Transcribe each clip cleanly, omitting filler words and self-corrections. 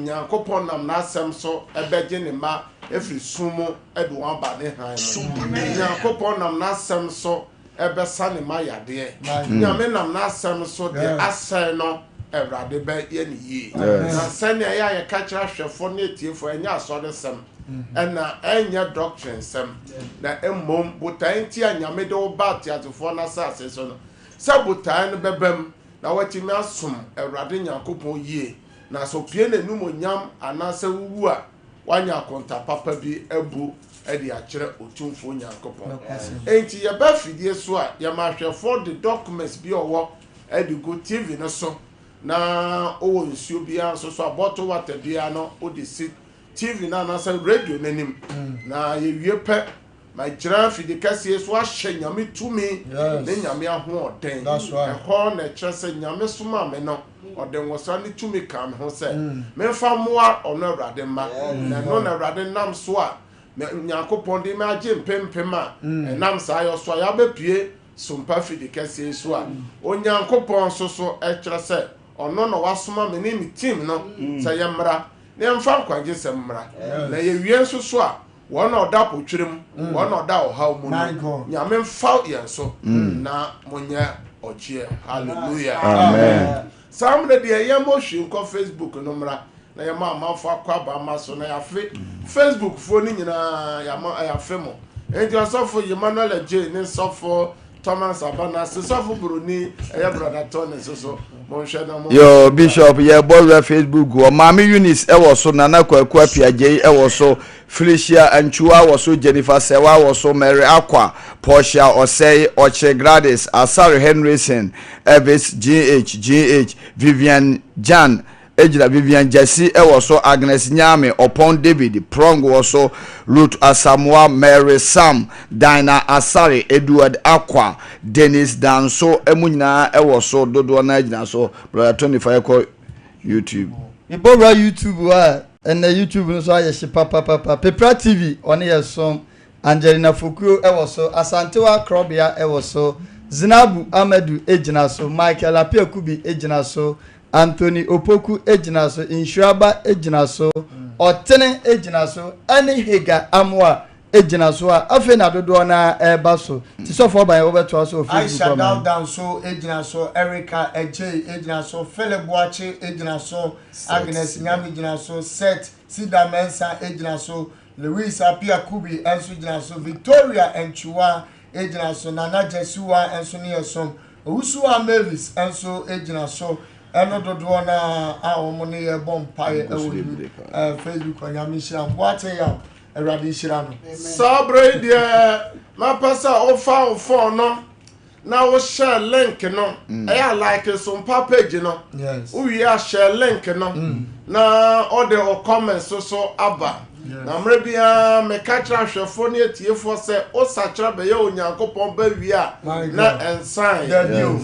nyankopon nam na asem so ebeje ne ma efri sumo edu wan ba ne han nyankopon nam na asem so ebesa ne ma yade nyame nam na asem so de asai no Evrade be ye ni yi na sene ya ye ka kira hwefo na etiefo enya asode sem ena enya doctrine sem na emmom botan ti anyame de oba tiatefo na sase so no sa botan no bebem na watimi asom Evrade Nyankopon yi na so pie na num onyam anase wuwu a wanya konta papa bi ebu edi akire otumfo Nyankopon enti ye ba fidie so a ye ma hwefo the documents bi owo edi go TV no so na owo nsuo bia so bottle water bia no o de sit TV na say radio nanim na ye wie pe ma gira fidi kase so ahye nyame tumi ne nyame aho oden e ho na kyerese nyame soma me no oden wosa ne tumi kam ho se me fa moa ono Awurade ma na no na Awurade nam so a Nyankopon de ma age mpempem a nam sa yo so ya bepie Sompa fidi kase so a Onyankopon so e kyerese ono no wasoma me ni team no say yemra ne mfa kwagye semra na ye wie so a wona oda potwirem wona oda ohaw mu no nyame mfa yenso na monya ogie hallelujah amen samre de yemo hwe ko Facebook no mra na yema amafo akwaba maso na yafe Facebook fo ni nyina yama ayafe mo enti osofo Emmanuel J ne sofo Thomas Abana sofo Bruni eya brother Tony so yo Bishop ye bolla Facebook o Mami Eunice e wo so Nana Kwaku Apiaje e wo so Felicia Anchua wo so Jennifer Sewa wo so Mary Aqua Portia Osei Oche Gladys Asari Henryson Evis GH Vivian Jan Ejila Vivian Jesse e wo so Agnes Nyame Upon David Prong wo so Ruth Asamoah Mary Sam Dina Asari Edward Aqua Dennis Danso emunyina e wo so dodo na agina so brother 25 ko YouTube ibora YouTube wa and YouTube no so aye papa Pepra TV on ye so Angelina Fukuo e wo so Asantewa Krobia e wo so Zinabu Amadu ejina so Michael Apiakubi ejina so Anthony Opoku ejina so Insuraba ejina so Otene ejina so Ani Hega Amwa ejina so afi na dodo na eba so ti so for by over to so Facebook down so ejina so Erica Eje ejina so Philip Boache ejina so Agnes Nyami ejina so Cedar Mensa ejina so Louis Apia Kubi enso ejina so Victoria Enchua ejina so Nana Jesuwa enso ne so Usuwa Mavis enso ejina so eno dodo na awomo ne ye bompae ewo Facebook onyame hira Boache ya Eradi Shirano. Sabre dia ma pasa ofa no na wo share link no e like Sompa page no yes we share link no na order o comments so aba na mre bia me ka kira hwefo ne etiefo se o sakira be ye Onyankopon ba wi a na ensign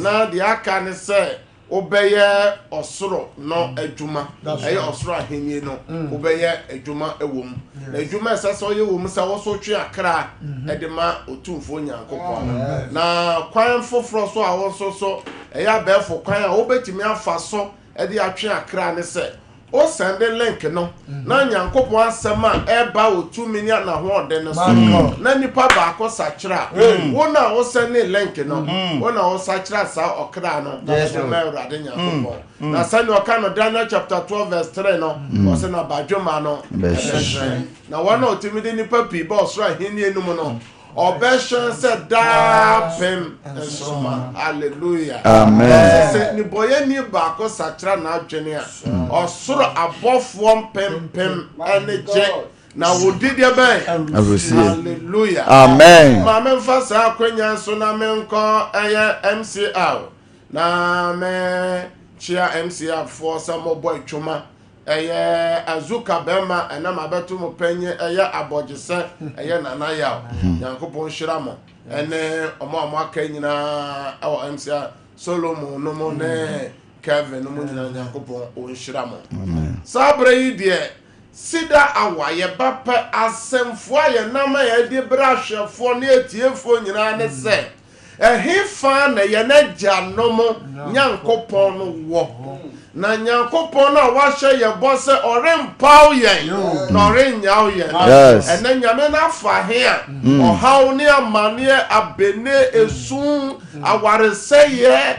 na de aka ne se obeye osoro no adwuma eye osoro ahenye no obeye adwuma ewom na adwuma sasa ye wom sa wo so twe akra edema otumfo Nyankopon na kwan foforo so a wo so eya befo kwan a obetimi afa so ede atwe akra ne se o send link no na Nyankopon asema eba otumi ni na ho ode ne so na nipa ba ko sakira wo na o send link no wo na o sakira sa okra no na Awurade Nyankopon na sani o kan no Daniel chapter 12 verse 3 no o se na badwoma no na wona otumi de nipa pi ba osoro aheni enum no obession said da pem ensoma hallelujah amen se ni boye ni ba ko sakira na adwene a osoro abofo pem energy na wodi de ben hallelujah amen ma me mfasa akwanya so na me nko eye MCR na me chia MCR for some boy chuma eye azuka bema ena mabetu mo penye eye abogese eye nana ya Nyankopon shiramo ene omo aka nyina awo MCR Solomon no mo ne Kevin no mo nyina Nyankopon o shiramo sabre yi de Cedar awaye bape asemfo aye nama ye de brahwefo ne etiefo nyina ne se ehifa na ye na gya no mo Nyankopon no wo na nyankopɔn na wahye ye bose ɔrempaw yen na ɔrenyaw yen ene nyame na fa he a ɔhaw ne amane abene esun awareseye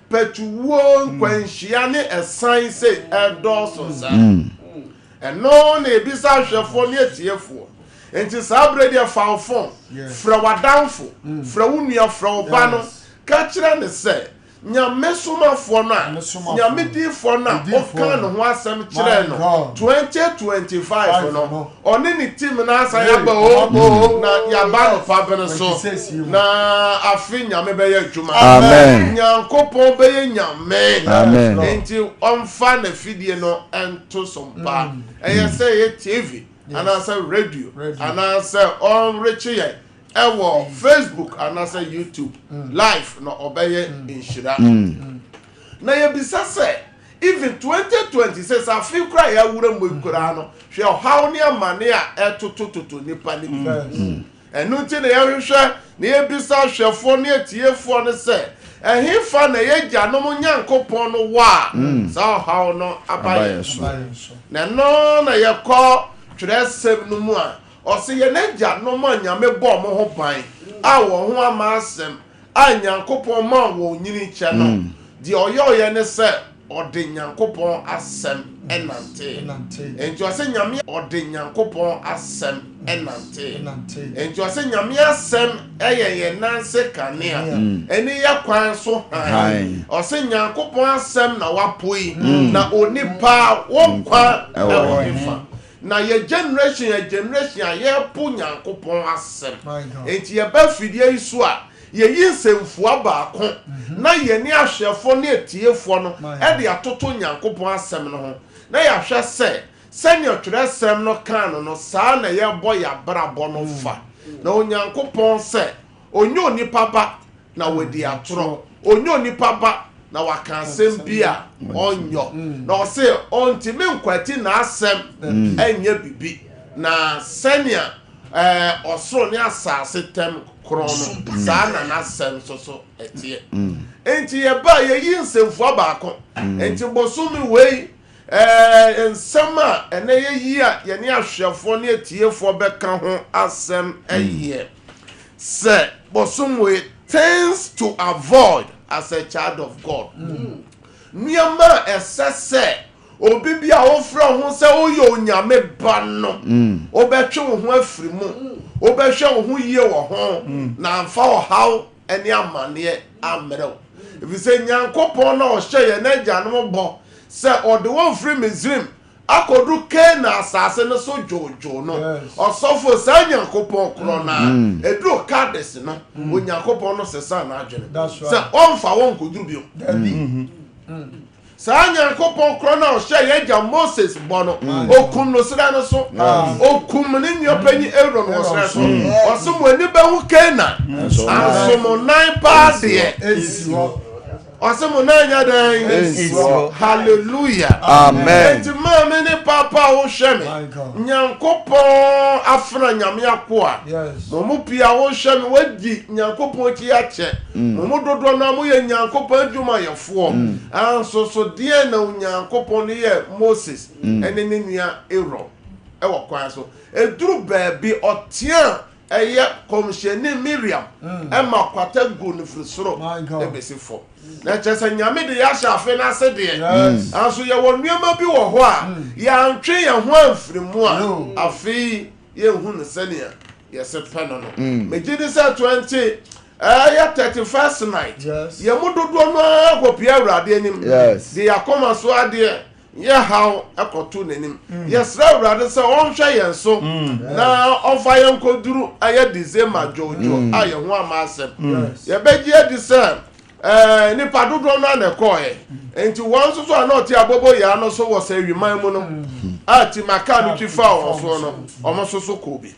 petuwo nkwanhyia ne esan se edoso sa eno na ebisa hwefo ne etiefo enti sabre de faafo fra wadanfo fra wunua fra oba no ka kire ne se nyame somafo no a nyame difo no a oka no ho asem kire no 2025 no oni ni team na asa ya ba o na ya ba no fa bene so na afi nyame be ya adwuma amen nyankopon be ya nyame amen enti onfa na fidie no ento sompa eye say ye TV anasa radio anasa on reche ewo Facebook anasa YouTube live no obeye inshira na ye bisa say even 2026 afi kra ya wura mwekura no hwe how ne amane a etotototo nipa ni enu ti na ye hwe na ye bisa hwefo ne etiefo ne say ehifa na ye gyanom nyankopon no wa sa how no abaye so na no na ye ko tresem no mu a o se ye na gyanom anyame bo mo ho ban a wo ho ama asem a nyankopon ma wo nyini kye no di oyo ye ne se ode nyankopon asem enante enti o se nyame ode nyankopon asem enante enti o se nyame asem ye nanse kanea eni ye kwan so han o se nyankopon asem na wapoi na onipa wo kwa ewo hifa na ye generation ye pu nyankopon asem enti ye ba fidie isu a ye yinsemfu abaako na ye ni ahwefo na etiefo no e de atoto nyankopon asem no ho na ya hwe se ne otwere sem no kan no saa na ye boy ya brabo no fa na onyankopon se onye onipa ba na wedi atoro onye onipa ba na wakansem bia onyo na o se ontimi nkwati na asem enye bibi na senia osoro ne asase tem krono saa na asem so etie enti ye ba ye yinsemfu abaako enti bosumi wei ensema ene ye yi a ye ne ahwefo ne etiefo beka ho asem eye se bosumwe things to avoid as a child of God. Niama esese obi bia wo fra ho se wo ye onyame ba no obetwe wo ho afiri mu obehwe wo ho yie wo ho na amfa wo haw ene amane amrew if say nyankopon na o hye ye na gyanom bo se ode wo firi Misrim akodu na asase no so jojo no osofo sa nyankopon kro na eduro kades no onyankopon no sesa na adwene se onfa won koduru bio sa nyankopon kro na o hye ye gya Moses bo no okum no sra no so okum ne nyopanyi Aaron no sra so osum ani ba hu na asomo 9 pa de Osemo nanya den. Hallelujah. Amen. Enti mama ne papa wo hweme. Nyankopon afra nyame akoa. Mo pia wo hweme wadi nyankopon ti ache. Mo dodo na mo ye nyankopon adwuma yefo. Anso so de na nyankopon ye Moses ene ne nua Aaron. Ewo kwan so. Eduru baabi otia eye komsheni Miriam ema kwata gu ne frisoro ebesifo na chese nyame de ya shafe na se de anso ye wonuema bi wo ho a ya ntwe ye ho afirimu a afi ye hu ne senia ye se peno no megidi se 20 ya 31st night ye mudodo no akopia awrade anim de yakoma so ade ye how akoto nanim yesra awrade se onhwe ye so na ofa ye nkoduru aye December jojo aye ho amasem ye beji edi se ni padodo no na koye enti won so so na oti abobo ya no so wo se wiman mu no ati maka no twifa o so no omo so so ko bi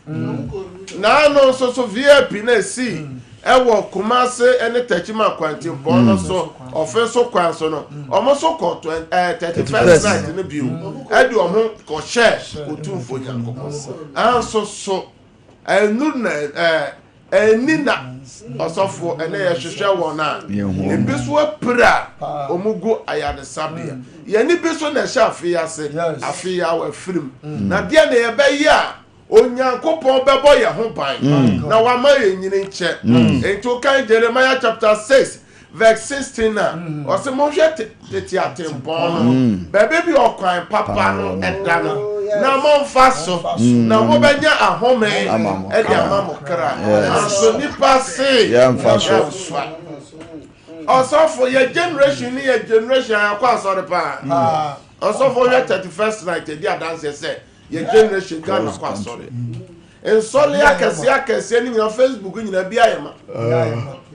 na no so so VIP na si ewo Kumase ene techima kwanti bono so ofenso kwanso no omo so ko 31st night no biu edi omo ko share otumfo nyankopon an so enu na enina osofo ene ye hwehwe won a ebi so apira omugo ayade sabia ye ni bi so na hye afia se afia wa firim na de na ye be ya onyankopon bebo ye ho ban na wa ma ye nyini nche ento kan Jeremiah chapter 6 verse 16 na o se mo hwe tete atempon bebe bi okwan papa no eda no na mo faso na mo benya ahome e de amamo kra so nipa se ya mfaso osofo ye generation ni ye generation akwa asore pa osofo ye 31st night e dia dance se ye generation Ghana kwa asore ensole akese ni na Facebook nyina bia yema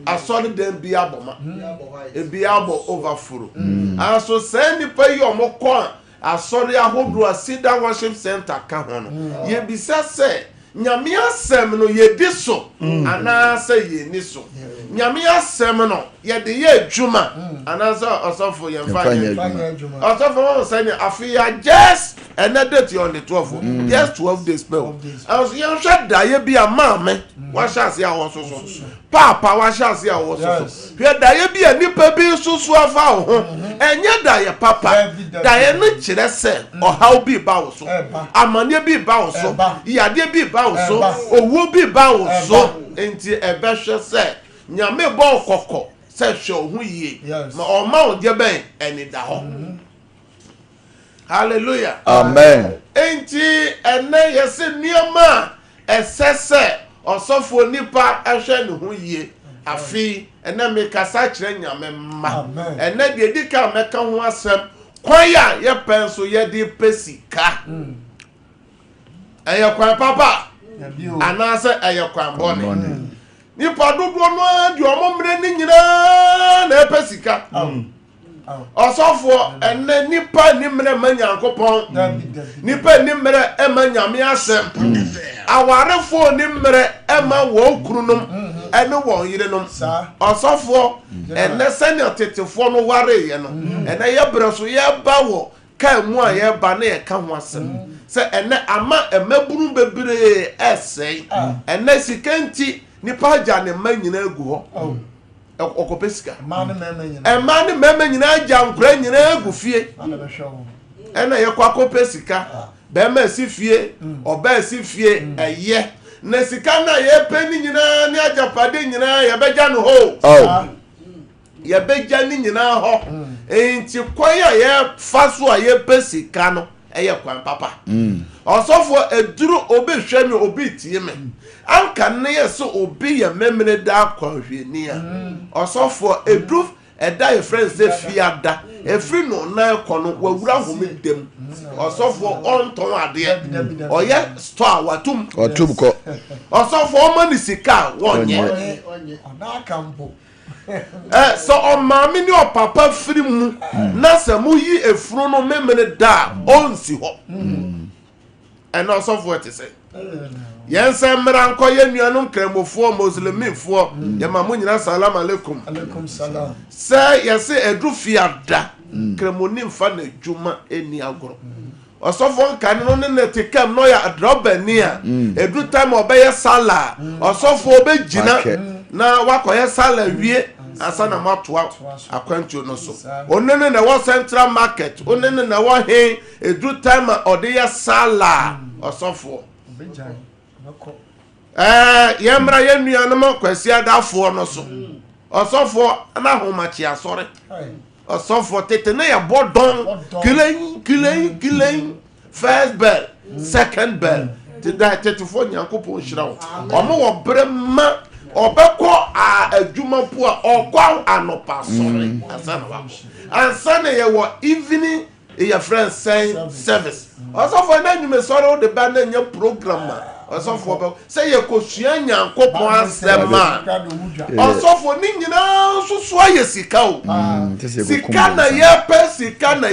asole dem bia aboma e bia abo overflow aso se nipa yi omokọ asori ahodo Cedar worship center ka ho no ye bisa se nyame asem no ye di so ana se ye ni so nyame asem no ye de ye adwuma ana se osofo ye mfa osofo say ni afia just another day on the 12 just 12 days spell as ye hwe da ye bia maame wa chance ya wo so papa wa chance ya wo so hwe da ye bia nipa bi susu afa ho enye da ye papa da ye no kire se ohaw bi ba wo so amane bi ba wo so yade bi ba wo so owo bi ba wo so enti ebehwe se nyame bo kokko se hwe ho yie ma o ma o de ben eni da ho hallelujah amen enti ene yese nioma esese osofo nipa ehwe ne ho yie afi ene me kasa kire nyame ma ene de dika meka ho asem kwaya ye penso ye di pesika eye kwan papa ana se eye kwan bone nipa dodo no adi omomre ni nyina na pesika osofo ene nipa ni mre manyankopon nipa ni mre ema nyame asem awarefo ni mre ema wo krunum ene wo yirenom osofo ene senior tetefo no ware ye no ene ye breso ye ba wo ka mu a ye ba na ye ka ho asem se ene ama emaburu bebere esei ene sikanti nipa ja ne manyina agu ho okopesika emane meme nyina aja nkura nyina agu fie ene ye kwa kopesika be ma si fie oba si fie eye na sika na ye peni nyina ni ajapade nyina ye beja no ho ye beja ni nyina ho enti kwan ya ye faso a ye pesika no eye kwan papa osofo eduru obi hwemi obi tie me anka ne ye so obi ye memene da kwanhweni a osofo eduru eda ye friends de fiada efri no na ekono wawura homedem osofo onton ade oye store watum ko osofo omani sika wonye onaka mbo so o mama ni o papa firi mu na se mu yi efru no memene da onsi ho and osofo what say yense mranko ye nuanom kremofo muslimifo ye mamu nyina salam alaikum alaikum salam say yese edufiada kremonim fa na djuma eni agoro osofo kan no ne tekam no ya adrobani a edu time obeye sala osofo obegina na wakoye sala wie asana matwa akwantu no so onene na wo central market onene na wo he edu time ode sala osofo yemra ye nuanom kwasi adafo no so osofo na homachi asore osofo tete na ya bodon kileng first bell second bell tete fo nyankopon hirawo omo wo brema obeko adwuma po a okwa anopa sore asana wa ansana ye wo evening your friend saying service osofo na nyume sore o de ba na nya program osofo be say ye kosua nyankopon asema osofo ni nyina susu aye sika o sika na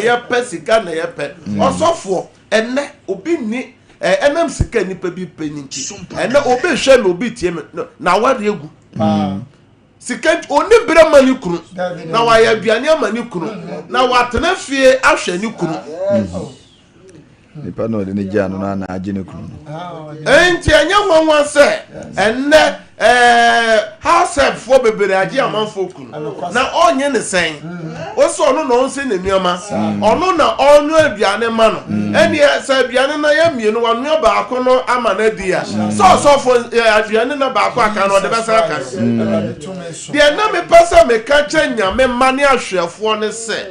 ye pe osofo enne obi ni enam sika nipa bi peninti enne obi hwe na obi tie na wade egu sika oni bere mani kunu na wa ya aduane amani kunu na watena fie ahwe ni kunu nipa no de ne gya no na agye ne kunu enti anya nwanwa se enne house help for bebere agye amanfo kunu na onye ne sen oso no no nse ne nuama ono na onyo aduane ma no eni se aduane na ya mienu wanu ba akono ama na dia so for aduane na ba akọ aka no de besa aka de na me pesa me ka kyenya me mane ahwefo ne se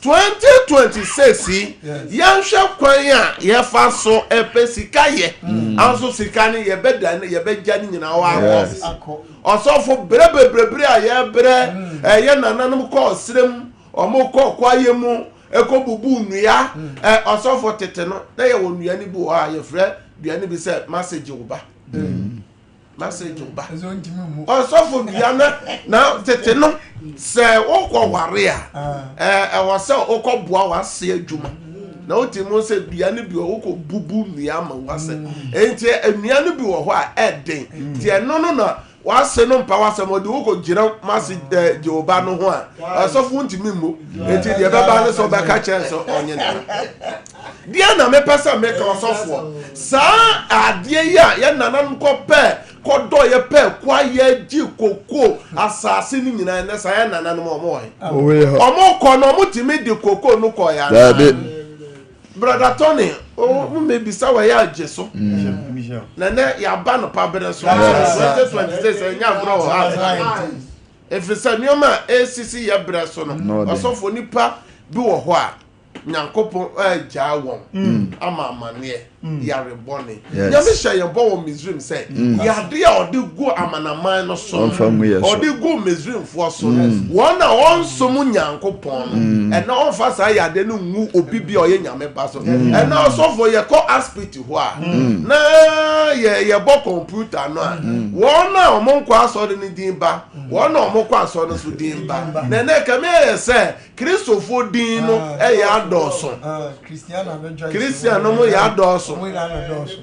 2026 yanhwe kwan a ye fa so epesika ye anso sika ne ye beda ne ye begya ne nyina wa akọ osofo brebebre a ye bre ye nananum ko srem omukọ kwaye mu ekobubu nua osofo tete no na ye wonua ni bi wo a ye frɛ dua ni bi se message wo ba message wo ba osofo dua na tete no se okọ ware a wo se okọ boa wa se adwuma na otimu se dua ni bi okọ bubu nua ma wa se enti enua ni bi wo ho a eden tie no na wase no mpa wase mo de wo gira masi Jehovah no ho a asofo ntimi mo enti de beba ne so be ka chen so onye na dia na me pesa me ka osofo sa ade ya ye nanan ko pe ko do ye pe kwa ye ji koko asase ni nyina ne sa ye nanan mo mo omo ko no mo timi de koko no ko ya brother Tony maybe sawa ya jeso na ya ba no pa bere so 2026 enya bro ha if say nioma ACC ya bere so no osofo nipa bi wo ho a nyankopon agya won ama amane ya rebone ya me hye ye bo wo Misrim say ya de a ode go amanaman no so ode go Misrim fo so won a won so mu nyankopon no e na on fa sa ya de no ngu obibi oye nyame ba so e na osofo ye ko aspect ho a na ye bo computer no a won a omonko aso de ni din ba won a omonko aso no so din ba na na ka me say Christopher din no e ya doso Christian mo ya doso edoso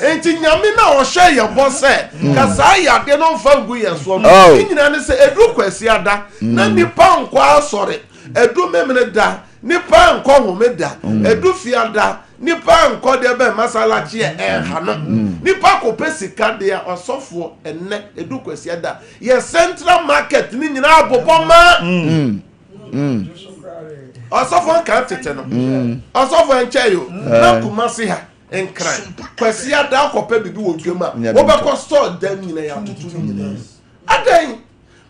enti nyame na o hye ye bo se ka sa ya de no mfa ngu ye so no nyina ne se edu kwasi ada na nipa nko asore edu memene da nipa nko homeda edu fiada nipa nko de be masalachi ha no nipa ko pesika de osofo enne edu kwasi ada ye central market ni nyina aboboma osofo kan tete no osofo encheyo na kumasi ha enkran kwasi ada akopa bibi wo dwema wo be ko store dan nyina ya tutu nyina adan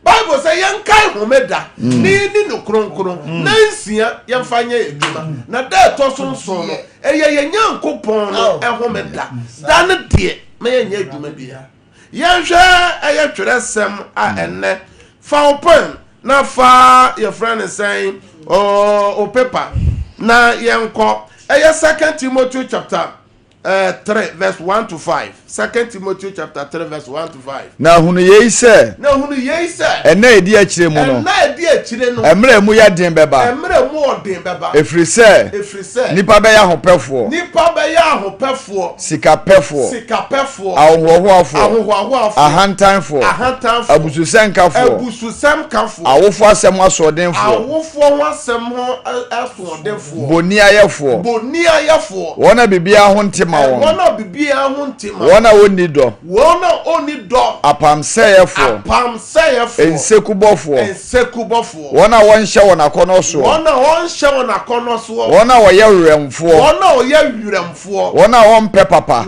Bible say yankai homeda ni no kronkron na nsia yemfanya edwuma na da to sonso no eye nyankopon no ehomeda dan de me yenya edwuma bia yenhwe eye tweresem a enne fa open na fa your friend is saying o paper na yenko eye 2 Timothy chapter 3 verse 1 to 5. 2 Timothy chapter 3 verse 1 to 5. Na hunu yei se ena edi akire mu no emre mu ya den beba efri se nipa be ya hopefo sika pefo ahohoafo ahantanfo abususenkafo awofo asem asodenfo boni ayefo wona bibia ho ntema wona woni do apam seyefo ensekubofo wona wonhye wona kono so wona woyewremfo wona wonpe papa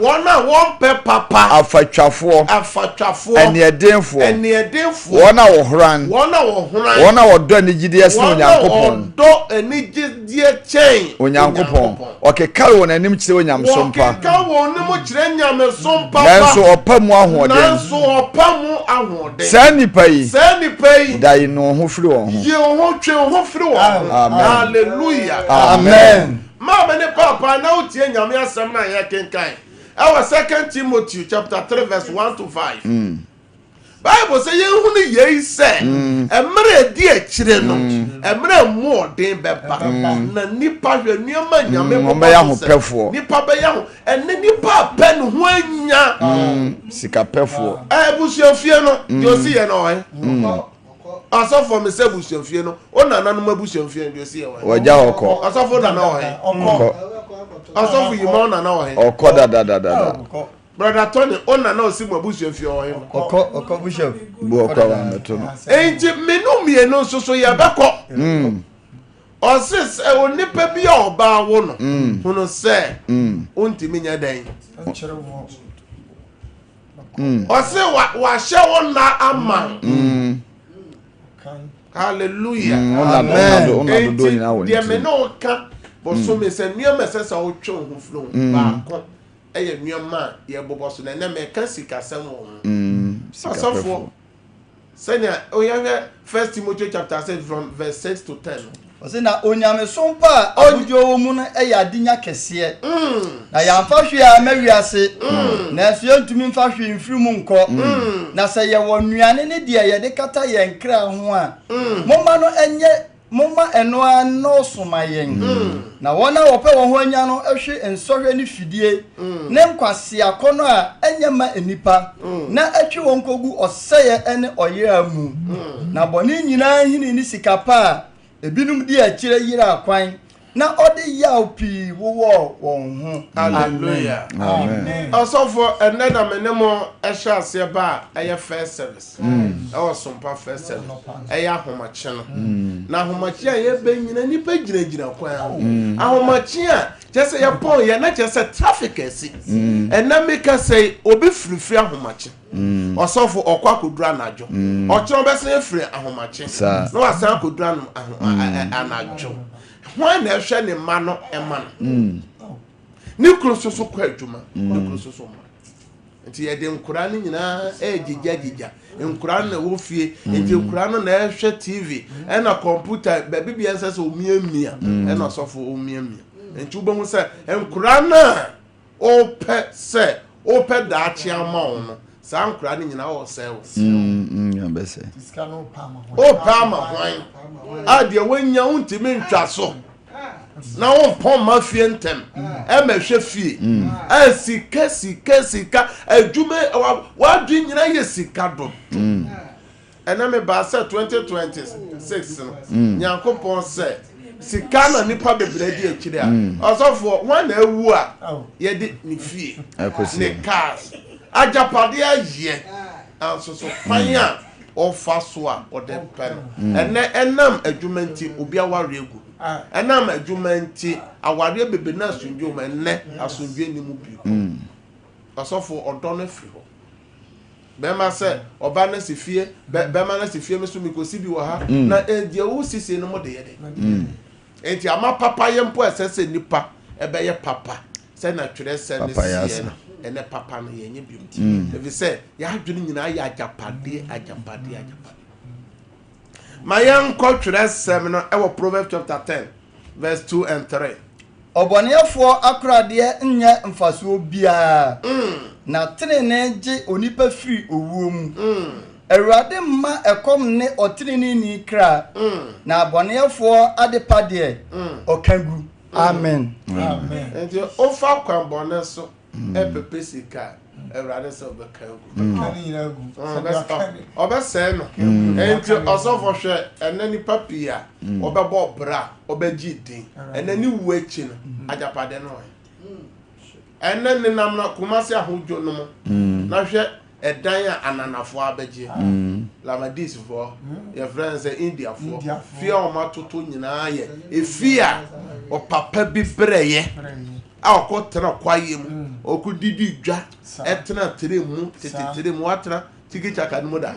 afatwafo enedenfo wona wohran wona wodo anigide asne onyankopon okekare wona anim kire onyamsompa nanso opamu ahoden sani pai dai no ho firi won ho hallelujah amen mama ne papa na utie nyame asem na ye kenkan our 2 Timothy chapter 3 verse 1 to 5 Bible say ye hu ni ye say emre di akire no emre mu odin beba na nipa hwe nioma nyame mo ya ho pefo nipa be ya ho enne nipa pe no ho anya sika pefo busuafie no yo si ye no asofo me se busuafie no ona nanom abusuafie ndio se yawa waja oko asofo na na ohe oko asofo yimo na na ohe oko da brother Tony ona na osi mu abusuafie ohe oko bishop bu oko wa meto no enji menu mienu soso ya beko osis onipa bi a oba wo no hunu se ontimi nya dan ose wa hye wona ama hallelujah amen do nyina wo ni me no ka bo so me se nuama se sa wo twe ho flo ba ko eye nuama ye bobo so na me ka sika sam wo asofo senya oya 1 Timothy chapter 6 from verse 6 to 10 ose na onyame sompa abujo wo mu no eya adinya kese na ya mfa hwe a mawiase na so yantumi mfa hwe mfiri mu nko na se ye wo nuane ne de ye de kata ye nkra ho a momma no enye momma eno ano somayen na wona wo pe wo ho anya no ehwe ensohwe ne fidie ne nkwase akono a enye ma enipa na atwe won kogu oseye ene oyera mu na boni nyina hini ni sikapa ebinum di akire yira akwan na odi yaw pi wo won ho hallelujah amen asofo enne na menemo ehwe ase ba eye first service Sompa first service eye ahomache no na ahomache a ye be nyina ni pe ginagina kwan ahomache a jese ye pon ye na jese traffic esi enne meka say obi frifri ahomache osofo okwa kodura najo ochiro be se free ahomache no asan kodura no anajo hwan na ehwe ne ma no ema no ni krososo kwa adwuma ni krososo ma nti ye de nkura ni nyina gigya nkura na wo fie nti nkura no na ehwe TV na computer ba bibia nsa so omiamia na osofo omiamia nti wo behu se nkura na ope da chiama ono sa nkura ni nyina wo se wo yambese Tiskano pama hwan ade wanya untimi ntwa so na won pon ma fie ntem e ma hwe fie sika adwuma wa dwi nyina ye sika do ena me ba se 2026 no nyankopon se sika na nipa bebredi akire a osofo wan na ewu a ye de ni fie ne cars ajapade aye anso so fanya ofa so a ode pen enam adwumanti obi aware egu enam adwumanti aware bebe na asunjo ma enne asunjo ni mu bi asofo odo na firi ho bema se oba na sifie bema na sifie meso mikosi bi wo ha na edie wo sisi no mo de yede enti ama papa ye mpo esese nipa ebe ye papa se na twere se ne sie ene papa no ye nye biom evi se ya adwene nyina ya ajapade mayan ko twere sem no e wo Proverbs chapter 10 verse 2 and 3 obonefo akrade nye mfaso bia na trene je onipa firi owuo mu Erade ma ekom ne otrene ni kra na abonefo adepade okagu amen enti ofa kwambone so epepe sika erade so bekagu obese no enti osofo hwe enani papia obebo bra obegidin enani wuachi no ajapade no enani namna kumase ahojo no na hwe edan a ananafo abeje lamadis fo your friends India fo fia o matoto nyina ye efia o papa bi breye a okotena kwaye mu okudidi dwa etena tere mu tetetere mu atra tigicha kan mu da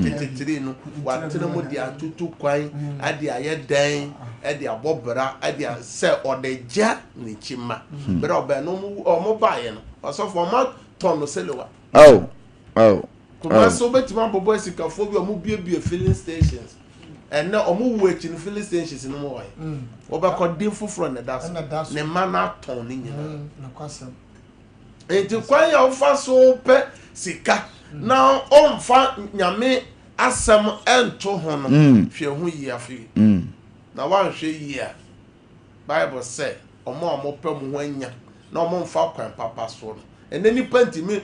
tetetere no watena mu dia tutu kwan ade aye dan ade abobra ade se odeja ni chima bere oba no mo baye no osofo ma tono selewa kuma so betima bobo esikafo bi omo biebie filling stations and na omo wuachi no filling stations no mo wai obakọ din foforo na das ne ma na ton ni nyina na kwasem enti kwan ya ofa so pe sika na omfa nyame asem ento ho no hwe ho yi afi na wan hwe yi a Bible say omo pe mo ho anya na omo mfa kwan papa so no enani panti mi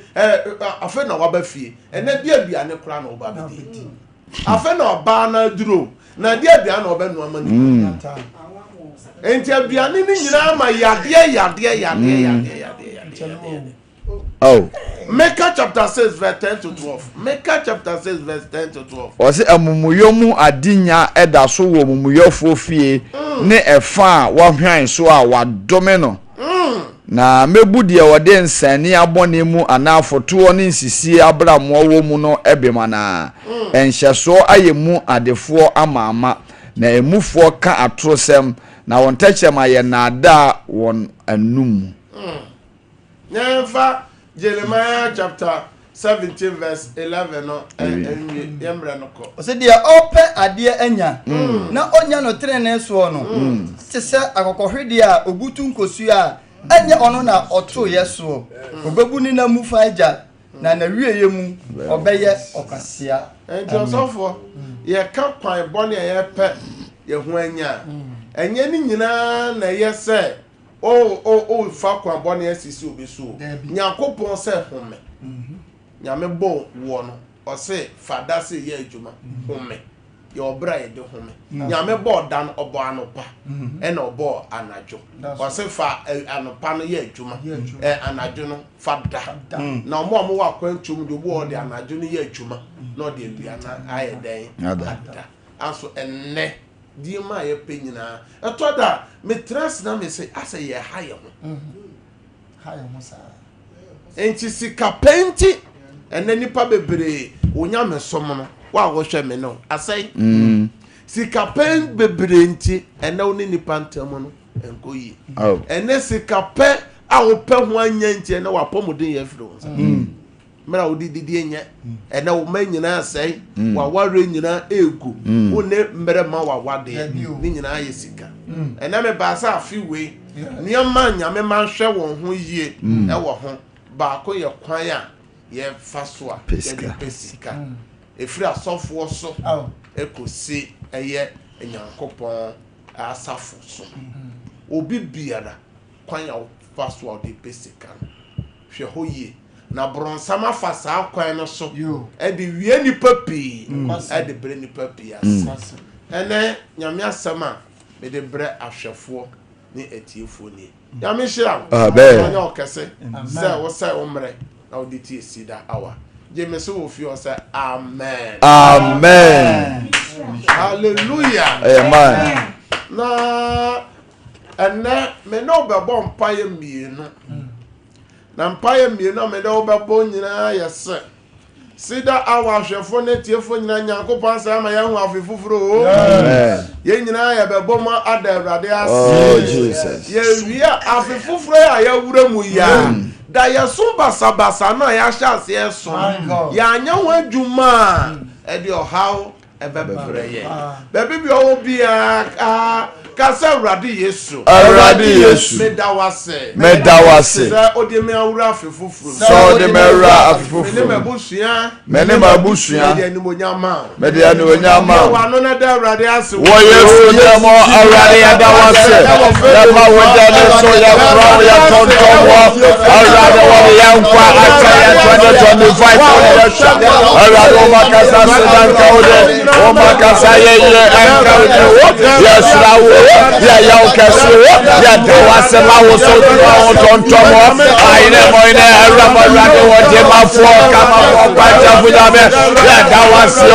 afa na waba fie ena bia ne kura na oba bedi afa na oba na duro na de aduane na oba no amani enti aduane ni nyina ma yade Oh. Micah chapter 6 verse 10 to 12. Micah chapter 6 verse 10 to 12. Ose amumuyo mu adinya eda so wo mumuyofo fie ne efa wa hwan so a wadome no. Na mebu de wode nsani abone mu anafoto ne nsisi abramo wo mu no ebema na enhyeso ayemu adefo amaama na emufo ka atrosem na won tachem aye na da won anum. Never Jeremiah chapter 17 verse 11 no yemre no ko. O se dia ope ade anya na onya no trene so no te se akokohwede a ogutu nkosu a anya ono na oto yeso obebu ni na mufa agya na wieye mu obeye okasia Joseph ye ka kwan bone ye pe ye ho anya enye ni nyina na ye se o fa kwan bone asisi obesu nyakopon se home nyame bo wo no o se fada se ye adwuma home ye obra ye de home nyame bo dan obo anopa e na obo anajo o se fa anopa no ye adwuma anajo no fada na omo wa kwantum de bo de anajo no ye adwuma na de bia na aye den ada aso enne di ma ye penyina etoda me trans na me say ase ye haye ho sa enti sika penti enne nipa bebre onya me som no wa wo hwe me no asai sika pen bebre enti enne oni nipa ntam no enkoyi enne sika pe a wo pe ho anya enti enne wa pomodin ye fro mera odididi enye enne wo manyina asai wa ware nyina egu one mbere ma wa wade ni nyina aye sika enne me ba sa afi we niam nyame ma hwe won ho yie e wo ho ba ko ye kwan a ye faso a ye pesika efiri asofo so ekosi eye enyankopon asafo so obi biara kwan a faso a de pesika hwe ho yie na bronsama fasa kwan no so e de wie ni papi e de bre ni papi asa ene nyame asama me de bre ahwefo ni etiefo ni nyame hira anya okese se wo se omre na oditi Cedar awa jeme so wo fi o se amen hallelujah amen na ene me no be bo mpaye mienu na mpaye mienu me do be bo nyina yese Cedar awa hwefo ne tiefo nyina nyankopon sa ma ye hu afefufuro ye nyina ya be bo ma ada awrade ase oh Jesus ye wia afefufuro ya ya wura mu ya da ya Sompa sabasa na ya chance ye so ya anya ho adwuma e de ohaw e be bebre ye be bi o bia kasa awrade Yesu medawase za odi me awura afefufuro so de mera afufufuro mene mabusua mede ya no nyama wa no na da awrade ase wo Yesu de mo awrade ya dawase da ma woja ne so ya bro ya tontomo awrade wo ya nkwa ata ya 2025 awrade o makasa sedan kaode o makasa ye ankaode yes rawo ya okase ya dawase ma wo so tontomo aine moine awrade wo de ma fo kama fo paja fujabe ya dawase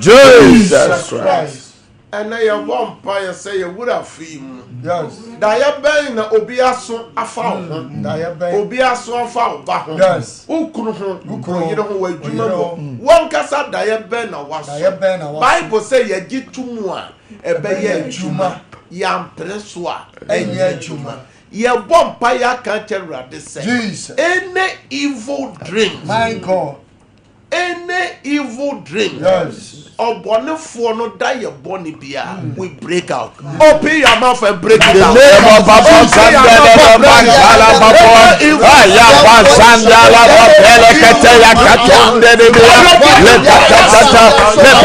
Jesus Christ. And now your vampire say you would have film. Yes. Daya ben na obi aso afa ho. Daya ben obi aso afa ba ho. Yes. Ukuru yire ho wadwuma mo. Won kasa daya ben na waso. Daya ben na waso. Bible say ye gitu mu a ɛbɛyɛ adwuma yɛampere so a ɛnyɛ adwuma yɛbɔ mpa yɛaka kyɛ Awurade sɛ any evil dream my God any evil dream Obonifuo no die boni bia we break out. Open your mouth and break it out. The name of Papa Sandala Bankala Babo. Aya Sandala Babele Kateya Katonde de Bia. Let Tata let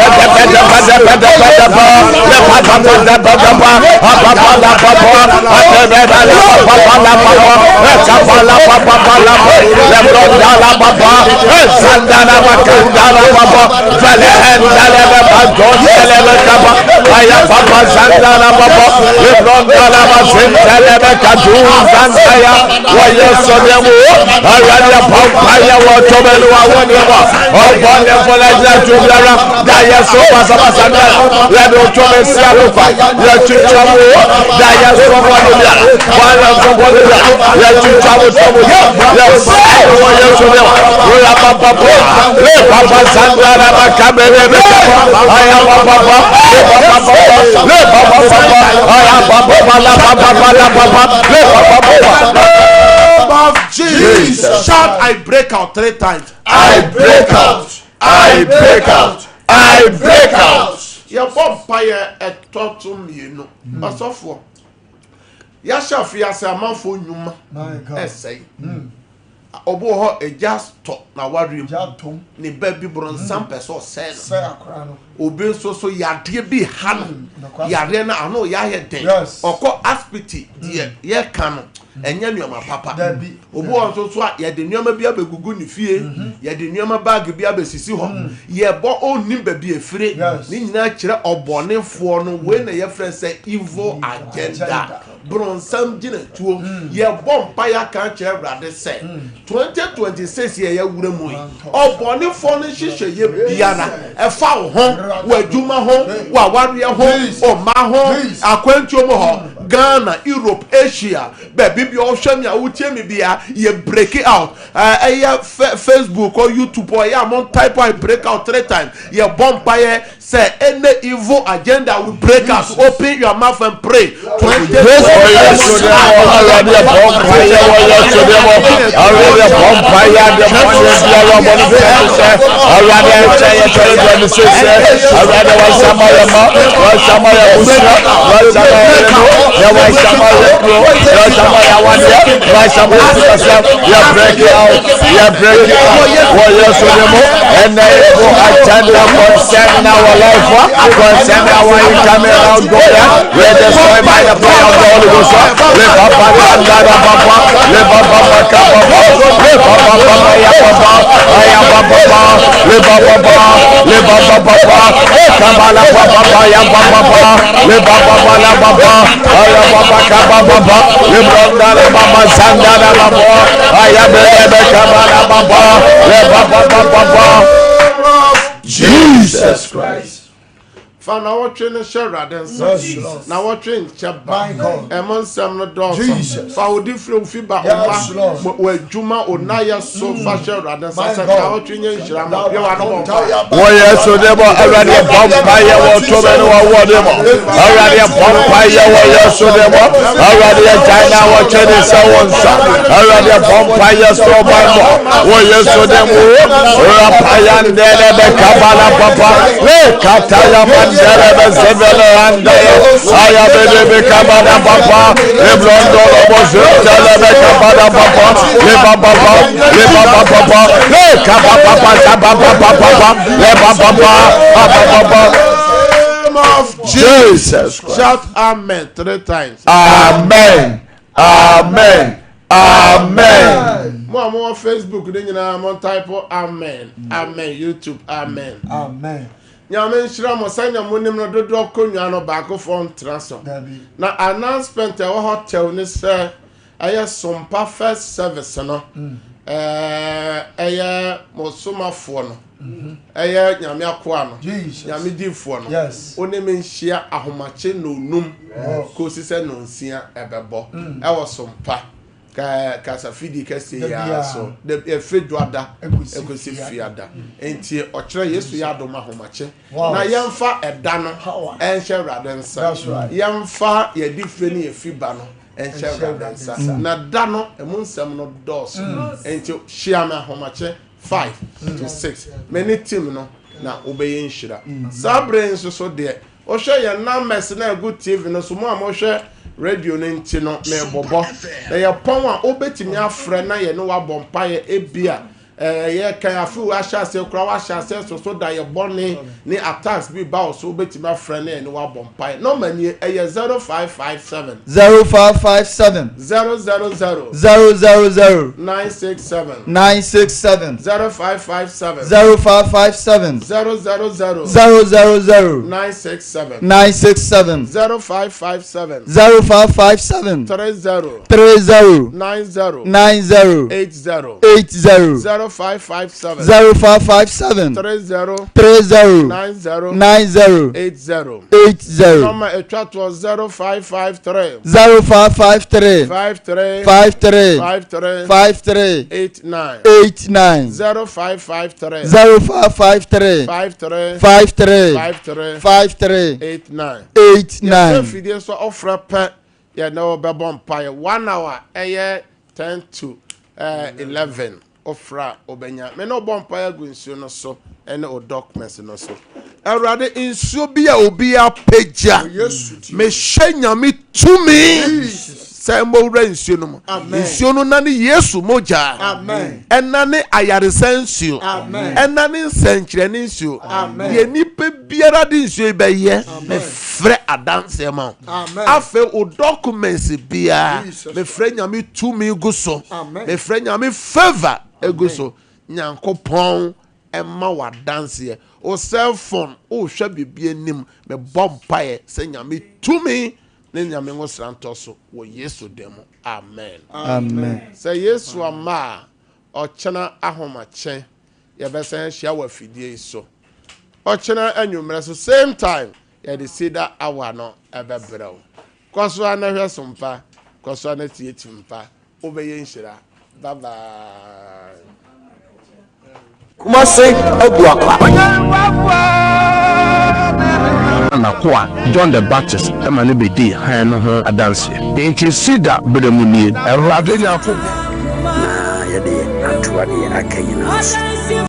Aya Papa Sandala Babo, Lebronda Mazinda Kaduzandaya, Wayasodemu, Arania Pampaya, Watomelu, Awanema, Obone Polaja Jubara, Daya Sopa Sabasandala, Ledo Tome Sialufa, Yachichamu, Daya Sopa, Wala Sopa, Yachichamu, Yasodemu, Papa Sandala Makamere, Aya Papa. Jesus. Shout, I break out 3 times. I break out. I break out. I break out. Your vampire at Totum, you know. But so for Yashafia Samanfo Numa, essay. Obo ho e just talk na wadrim ni baby bron sampe so say obi so yade bi han yade na ano ya he den okọ aspiti ye kan no enya nuoma papa obi won so a yade nuoma bi abegugu ni fie yade nuoma bag bi abesisi ho ye bo onim ba bi efire ni nyina kire obonefo no we na ye friend say evil agenda bron sam gina tuo ye bompa ya kan kire Awurade say 2026 ye wura mu yi obonefo no hihye ye biara efa wo ho wadwuma ho wa ware ho o ma ho akwantuo mo ho Ghana, Europe, Asia, baby, be all show me a utie me bia ye break it out. Facebook or YouTube or yeah, I'm type I break out 3 times. Ye bonfire say any evil agenda will break out. Open your mouth and pray. Why somebody break it out, break it out. And agenda concerning our life, concerning our income around God, we're destroyed by the power of the Holy Ghost. Live up and down, live up, Jesus Christ. For now, what train is Sherrod and now what train Chabba among some dogs. For different feedback where Juma or Naya so fashion rather than our train is Shama. You are not. Oh, yes, so they were already a vampire or Toman or whatever. Already a vampire or yes, so they were already a China or Chinese so on. Already a vampire so by more. Oh, yes, so they were Rapayan de Cabala Papa. Kataya. I am the Cabana Papa, Lebrondo was Cabana Papa, Lebaba Papa, Jesus. Shout amen 3 times. Amen. Amen. Amen. More Facebook, then you know, type amen. Amen. YouTube, amen. Amen. Nyame nhyira mo sanya monim no dodo konwa no baako fon transfer na announcement e wo hotel ni se aye Sompa first service no aye mosomafo no aye nyame akoa no nyame difo no onim nhia ahomache no num ko sise no nsia ebebo e wo Sompa kasa fidi kase ya so the efedwada ekosi fiada enti okire Yesu ya adoma homache na yemfa eda no enhye radensa yemfa ye difreni ye fiba no enhye radensa na da no emunsem no dos enti hia ma homache 5 to 6 many team no na obeye nhira sabre nso so de o hwe ye numbers na good TV no so mo amhwe radio nti no me bobo na ye pon a obetimi afre na ye no wa bompa ye ebia ye kan afu wa hyase kura wa hyase so da ye bone ni attacks bi ba so obetimi afre na ye no wa bompa no mani ye 0557 0557 000 000 967 967 0557 0557 000 967 967 0557 0557 30 30 90 90 80 80 0557 0557 30 30 90 90 80 80 number etwa to 0553 0553 53 53 53 53 89 89 0553 0553 53 53 53 53 89 89 video so offer pe ya no be bompa 1 hour 10 to 11 ofra obenya me no bompa ya gunsuo no so ene o documents no so awrade insuo bi a obi apeja me hwenyame tumi say mo wura insuo no mo insuo no na ne Yesu moja amen ena ne ayaresa nsuo amen ena ne nsankyere nsuo amen ye nipa biara de nsuo be ye me frɛ adanse ma afa o documents bia me frɛ nyame tumi gu so me frɛ nyame favor egu so nyankopɔn emma wa dance o cell phone o hwɛ bibie nim me bompae sɛ nyame tumi ne nyame ngosranto so wo Yesu demo amen amen sɛ Yesu ama ɔkyena ahomakyɛ yɛbɛsɛn hia wa fidie so ɔkyena anwummerɛ so same time yɛde Cedar hour no ɛbɛbrɛw kɔso ana hwɛ Sompa kɔso ana tie timpa obɛyɛ nhyira bye bye Kumase Aguakwa na kwa John the Baptist ema ne bedi han no ho adanse enti Cedar bremunie Erade nyafo na yɛde atoa de akanyina